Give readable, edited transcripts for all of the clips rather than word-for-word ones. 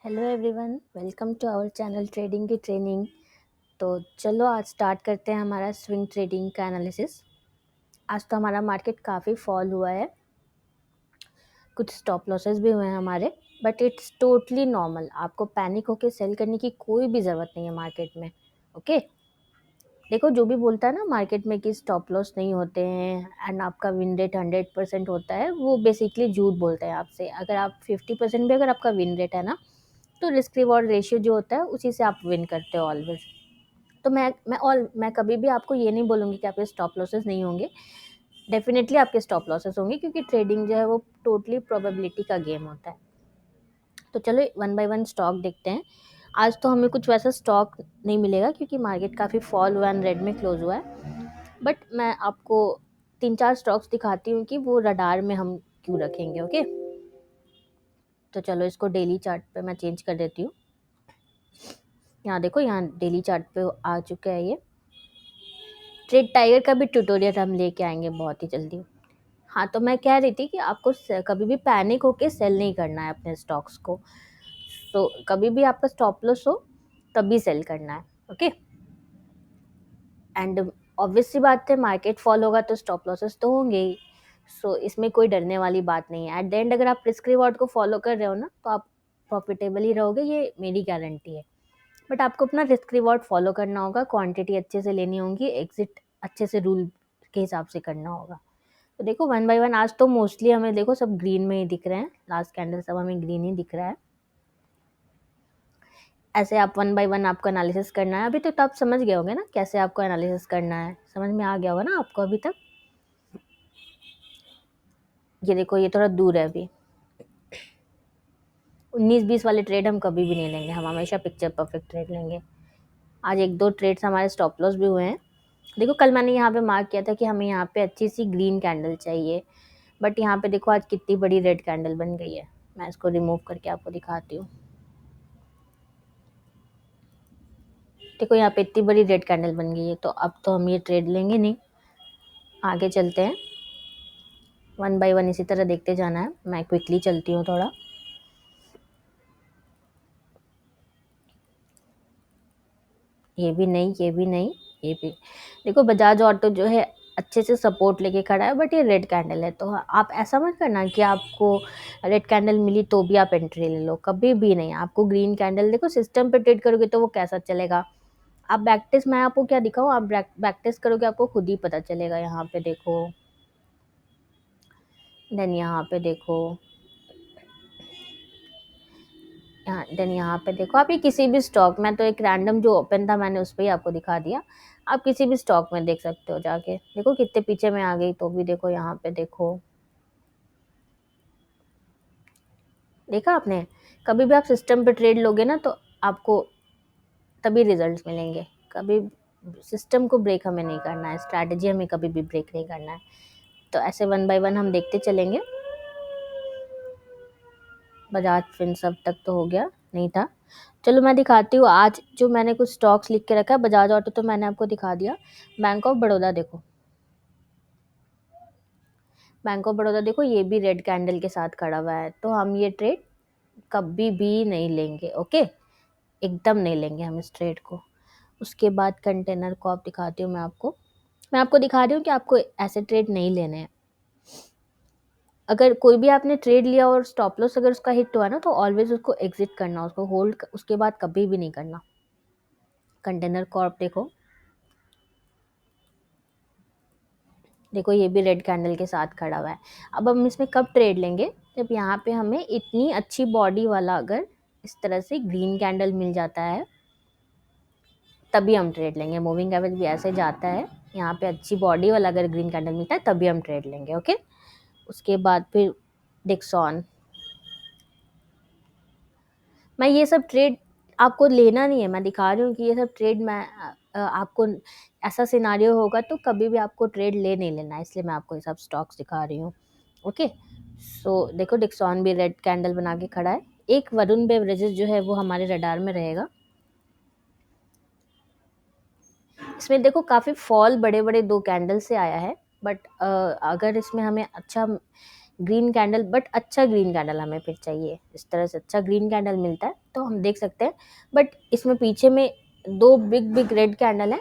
Hello everyone, welcome to our channel trading की training. तो चलो आज स्टार्ट करते हैं हमारा स्विंग ट्रेडिंग का एनालिसिस। आज तो हमारा मार्केट काफ़ी फॉल हुआ है, कुछ स्टॉप लॉसेस भी हुए हैं हमारे, बट इट्स टोटली नॉर्मल। आपको पैनिक होके सेल करने की कोई भी ज़रूरत नहीं है मार्केट में। ओके, देखो जो भी बोलता है ना मार्केट में कि स्टॉप लॉस नहीं होते हैं एंड आपका विन रेट 100% होता है, वो बेसिकली झूठ बोलते हैं आपसे। अगर आप 50% भी अगर आपका विन रेट है ना, तो रिस्क रिवॉर्ड रेशियो जो होता है उसी से आप विन करते हो ऑलवेज। तो मैं कभी भी आपको ये नहीं बोलूँगी कि आपके स्टॉप लॉसेस नहीं होंगे। डेफिनेटली आपके स्टॉप लॉसेस होंगे, क्योंकि ट्रेडिंग जो है वो टोटली प्रोबेबिलिटी का गेम होता है। तो चलो वन बाय वन स्टॉक देखते हैं। आज तो हमें कुछ वैसा स्टॉक नहीं मिलेगा क्योंकि मार्केट काफ़ी फॉल हुआ एंड रेड में क्लोज हुआ है, बट मैं आपको 3-4 स्टॉक्स दिखाती हूँ कि वो रडार में हम क्यों रखेंगे। ओके, तो चलो इसको डेली चार्ट पे मैं चेंज कर देती हूँ। यहाँ देखो, यहाँ डेली चार्ट पे आ चुका है ये। ट्रेड टाइगर का भी ट्यूटोरियल हम लेके आएंगे बहुत ही जल्दी। हाँ, तो मैं कह रही थी कि आपको कभी भी पैनिक होके सेल नहीं करना है अपने स्टॉक्स को। तो कभी भी आपका स्टॉप लॉस हो तभी सेल करना है। ओके, एंड ऑब्वियस सी बात है, मार्केट फॉल होगा तो स्टॉप लॉसेस तो होंगे ही। सो इसमें कोई डरने वाली बात नहीं है। एट द एंड अगर आप रिस्क रिवॉर्ड को फॉलो कर रहे हो ना, तो आप प्रॉफिटेबल ही रहोगे, ये मेरी गारंटी है। बट आपको अपना रिस्क रिवॉर्ड फॉलो करना होगा, क्वांटिटी अच्छे से लेनी होगी, एग्जिट अच्छे से रूल के हिसाब से करना होगा। तो देखो वन बाय वन आज तो मोस्टली हमें देखो सब ग्रीन में ही दिख रहे हैं। लास्ट कैंडल सब हमें ग्रीन ही दिख रहा है। ऐसे आप वन बाय वन आपको एनालिसिस करना है। अभी तक तो आप समझ गए होंगे ना कैसे आपको एनालिसिस करना है, समझ में आ गया होगा ना आपको अभी तक। ये देखो, ये थोड़ा दूर है अभी। 19-20 वाले ट्रेड हम कभी भी नहीं लेंगे, हम हमेशा पिक्चर परफेक्ट ट्रेड लेंगे। आज 1-2 ट्रेड्स हमारे स्टॉप लॉस भी हुए हैं। देखो कल मैंने यहाँ पे मार्क किया था कि हमें यहाँ पे अच्छी सी ग्रीन कैंडल चाहिए, बट यहाँ पे देखो आज कितनी बड़ी रेड कैंडल बन गई है। मैं इसको रिमूव करके आपको दिखाती हूँ। देखो यहाँ पे इतनी बड़ी रेड कैंडल बन गई है, तो अब तो हम ये ट्रेड लेंगे नहीं। आगे चलते हैं, वन बाय वन इसी तरह देखते जाना है। मैं क्विकली चलती हूँ थोड़ा। ये भी नहीं, ये भी नहीं, ये भी। देखो बजाज ऑटो जो है अच्छे से सपोर्ट लेके खड़ा है, बट ये रेड कैंडल है। तो आप ऐसा मत करना कि आपको रेड कैंडल मिली तो भी आप एंट्री ले लो, कभी भी नहीं। आपको ग्रीन कैंडल, देखो सिस्टम पे ट्रेड करोगे तो वो कैसा चलेगा। आप बैक टेस्ट, मैं आपको क्या दिखाऊँ, आप बैक टेस्ट करोगे आपको खुद ही पता चलेगा। यहाँ पे देखो, देन यहाँ पे देखो, देन यहाँ पे देखो। आप ये किसी भी स्टॉक में, तो एक रैंडम जो ओपन था मैंने उस पर ही आपको दिखा दिया। आप किसी भी स्टॉक में देख सकते हो जाके। देखो कितने पीछे में आ गई, तो भी देखो यहाँ पे देखो, देखा आपने। कभी भी आप सिस्टम पे ट्रेड लोगे ना, तो आपको तभी रिजल्ट्स मिलेंगे। कभी सिस्टम को ब्रेक हमें नहीं करना है, स्ट्रैटेजी हमें कभी भी ब्रेक नहीं करना है। तो ऐसे वन बाय वन हम देखते चलेंगे। बजाज फिनसर्व तक तो हो गया, नहीं था। चलो मैं दिखाती हूँ आज जो मैंने कुछ स्टॉक्स लिख के रखा है। बजाज ऑटो तो मैंने आपको दिखा दिया। बैंक ऑफ बड़ौदा देखो, बैंक ऑफ बड़ौदा देखो, ये भी रेड कैंडल के साथ खड़ा हुआ है। तो हम ये ट्रेड कभी भी नहीं लेंगे। ओके, एकदम नहीं लेंगे हम इस ट्रेड को। उसके बाद कंटेनर को आप दिखाती हूँ मैं आपको दिखा रही हूँ कि आपको ऐसे ट्रेड नहीं लेने हैं। अगर कोई भी आपने ट्रेड लिया और स्टॉप लॉस अगर उसका हिट हुआ ना, तो ऑलवेज उसको एग्जिट करना, उसको होल्ड उसके बाद कभी भी नहीं करना। कंटेनर कॉर्प देखो, देखो ये भी रेड कैंडल के साथ खड़ा हुआ है। अब हम इसमें कब ट्रेड लेंगे, जब यहाँ पे हमें इतनी अच्छी बॉडी वाला अगर इस तरह से ग्रीन कैंडल मिल जाता है, तभी हम ट्रेड लेंगे। मूविंग एवरेज भी ऐसे जाता है, यहाँ पे अच्छी बॉडी वाला अगर ग्रीन कैंडल मिलता है तभी हम ट्रेड लेंगे। ओके, उसके बाद फिर डिक्सॉन। मैं ये सब ट्रेड आपको लेना नहीं है, मैं दिखा रही हूँ कि ये सब ट्रेड मैं आपको ऐसा सिनारियो होगा तो कभी भी आपको ट्रेड ले नहीं लेना है, इसलिए मैं आपको ये सब स्टॉक्स दिखा रही हूँ। ओके, सो देखो डिक्सॉन भी रेड कैंडल बना के खड़ा है। एक वरुण बेवरेजेस जो है वो हमारे रडार में रहेगा। इसमें देखो काफ़ी फॉल बड़े बड़े 2 कैंडल से आया है, बट अगर इसमें हमें अच्छा ग्रीन कैंडल, बट अच्छा ग्रीन कैंडल हमें फिर चाहिए। इस तरह से अच्छा ग्रीन कैंडल मिलता है तो हम देख सकते हैं, बट इसमें पीछे में 2 बिग बिग रेड कैंडल है,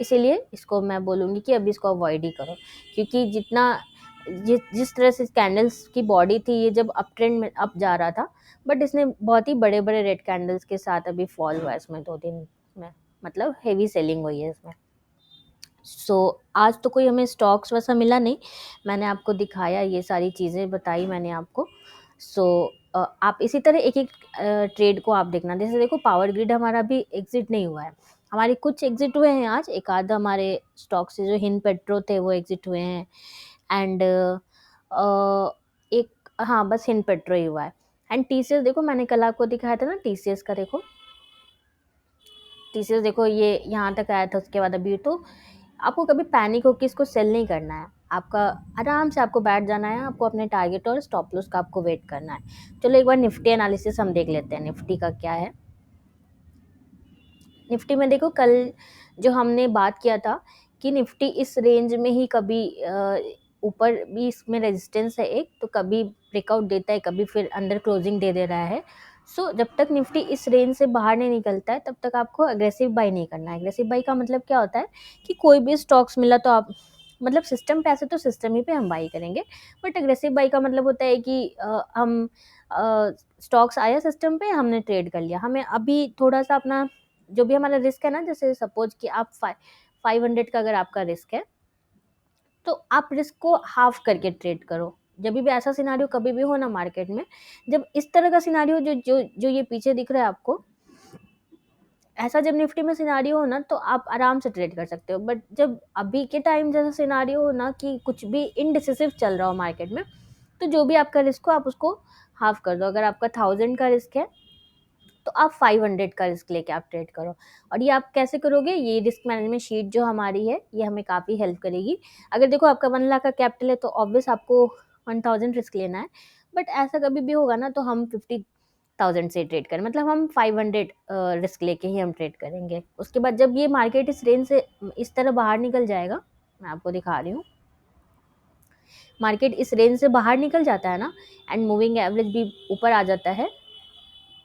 इसीलिए इसको मैं बोलूँगी कि अभी इसको अवॉइड ही करो। क्योंकि जिस तरह से कैंडल्स की बॉडी थी, ये जब अप ट्रेंड में अप जा रहा था, बट इसने बहुत ही बड़े बड़े रेड कैंडल्स के साथ अभी फॉल हुआ है इसमें 2 दिन में, मतलब हेवी सेलिंग हुई है इसमें। सो आज तो कोई हमें स्टॉक्स वैसा मिला नहीं, मैंने आपको दिखाया, ये सारी चीज़ें बताई मैंने आपको। सो आप इसी तरह एक एक ट्रेड को आप देखना। जैसे देखो पावर ग्रिड हमारा भी एग्जिट नहीं हुआ है, हमारे कुछ एग्जिट हुए हैं आज, एक आध हमारे स्टॉक से जो हिंदपेट्रो थे वो एग्जिट हुए हैं, एंड एक, हाँ बस हिंदपेट्रो ही हुआ है। एंड टीसीएस देखो, मैंने कल आपको दिखाया था ना टीसीएस का, देखो टीसीएस देखो ये यहाँ तक आया था, उसके बाद अभी तो आपको कभी पैनिक होकर इसको सेल नहीं करना है, आपका आराम से आपको बैठ जाना है, आपको अपने टारगेट और स्टॉप लॉस का आपको वेट करना है। चलो एक बार निफ्टी एनालिसिस हम देख लेते हैं, निफ्टी का क्या है। निफ्टी में देखो कल जो हमने बात किया था कि निफ्टी इस रेंज में ही कभी ऊपर भी इसमें रेजिस्टेंस है एक, तो कभी ब्रेकआउट देता है, कभी फिर अंडर क्लोजिंग दे रहा है। सो जब तक निफ्टी इस रेंज से बाहर नहीं निकलता है तब तक आपको अग्रेसिव बाई नहीं करना है। अग्रेसिव बाई का मतलब क्या होता है कि कोई भी स्टॉक्स मिला तो आप, मतलब सिस्टम पे ऐसे तो सिस्टम ही पे हम बाई करेंगे, बट अग्रेसिव बाई का मतलब होता है कि हम स्टॉक्स आया सिस्टम पे, हमने ट्रेड कर लिया, हमें अभी थोड़ा सा अपना जो भी हमारा रिस्क है ना, जैसे सपोज कि आप 500 का अगर आपका रिस्क है, तो आप रिस्क को हाफ करके ट्रेड करो। जब भी ऐसा सिनारियो कभी भी हो ना मार्केट में, जब इस तरह का सिनारियो जो जो जो ये पीछे दिख रहा है आपको, ऐसा जब निफ्टी में सिनारियो हो ना, तो आप आराम से ट्रेड कर सकते हो। बट जब अभी के टाइम जैसा सिनारियो हो ना कि कुछ भी इनडिसिसिव चल रहा हो मार्केट में, तो जो भी आपका रिस्क हो आप उसको हाफ कर दो। अगर आपका 1000 का रिस्क है तो आप 500 का रिस्क लेके आप ट्रेड करो। और ये आप कैसे करोगे, ये रिस्क मैनेजमेंट शीट जो हमारी है ये हमें काफ़ी हेल्प करेगी। अगर देखो आपका 1 लाख का कैपिटल है तो ऑब्वियस आपको 1000 रिस्क लेना है, बट ऐसा कभी भी होगा ना तो हम 50,000 से ट्रेड करें, मतलब हम 500 रिस्क लेके ही हम ट्रेड करेंगे। उसके बाद जब ये मार्केट इस रेंज से इस तरह बाहर निकल जाएगा, मैं आपको दिखा रही हूँ, मार्केट इस रेंज से बाहर निकल जाता है ना, एंड मूविंग एवरेज भी ऊपर आ जाता है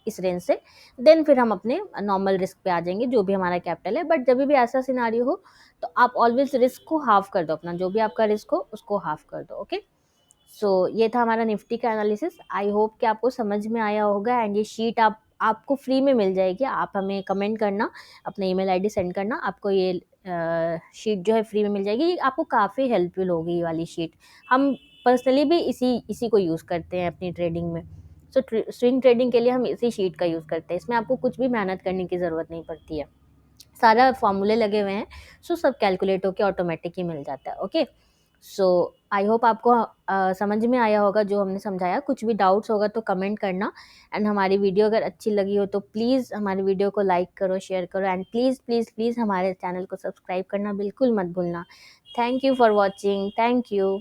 इस रेंज से, देन फिर हम अपने नॉर्मल रिस्क पे आ जाएंगे जो भी हमारा कैपिटल है। बट जब भी ऐसा सिनारियो हो तो आप ऑलवेज रिस्क को हाफ कर दो, अपना जो भी आपका रिस्क हो उसको हाफ कर दो। ओके, सो ये था हमारा निफ्टी का एनालिसिस। आई होप कि आपको समझ में आया होगा, एंड ये शीट आपको फ्री में मिल जाएगी। आप हमें कमेंट करना, अपना ईमेल आईडी सेंड करना, आपको ये शीट जो है फ्री में मिल जाएगी। ये आपको काफ़ी हेल्पफुल होगी ये वाली शीट। हम पर्सनली भी इसी को यूज़ करते हैं अपनी ट्रेडिंग में। सो स्विंग ट्रेडिंग के लिए हम इसी शीट का यूज़ करते हैं, इसमें आपको कुछ भी मेहनत करने की ज़रूरत नहीं पड़ती है, सारा फॉर्मूले लगे हुए हैं। सो सब कैलकुलेट होकर ऑटोमेटिक ही मिल जाता है। ओके, सो आई होप आपको समझ में आया होगा जो हमने समझाया। कुछ भी डाउट्स होगा तो कमेंट करना, एंड हमारी वीडियो अगर अच्छी लगी हो तो प्लीज़ हमारी वीडियो को लाइक करो, शेयर करो, एंड प्लीज़ प्लीज़ प्लीज़ हमारे चैनल को सब्सक्राइब करना बिल्कुल मत भूलना। Thank you for watching, thank you.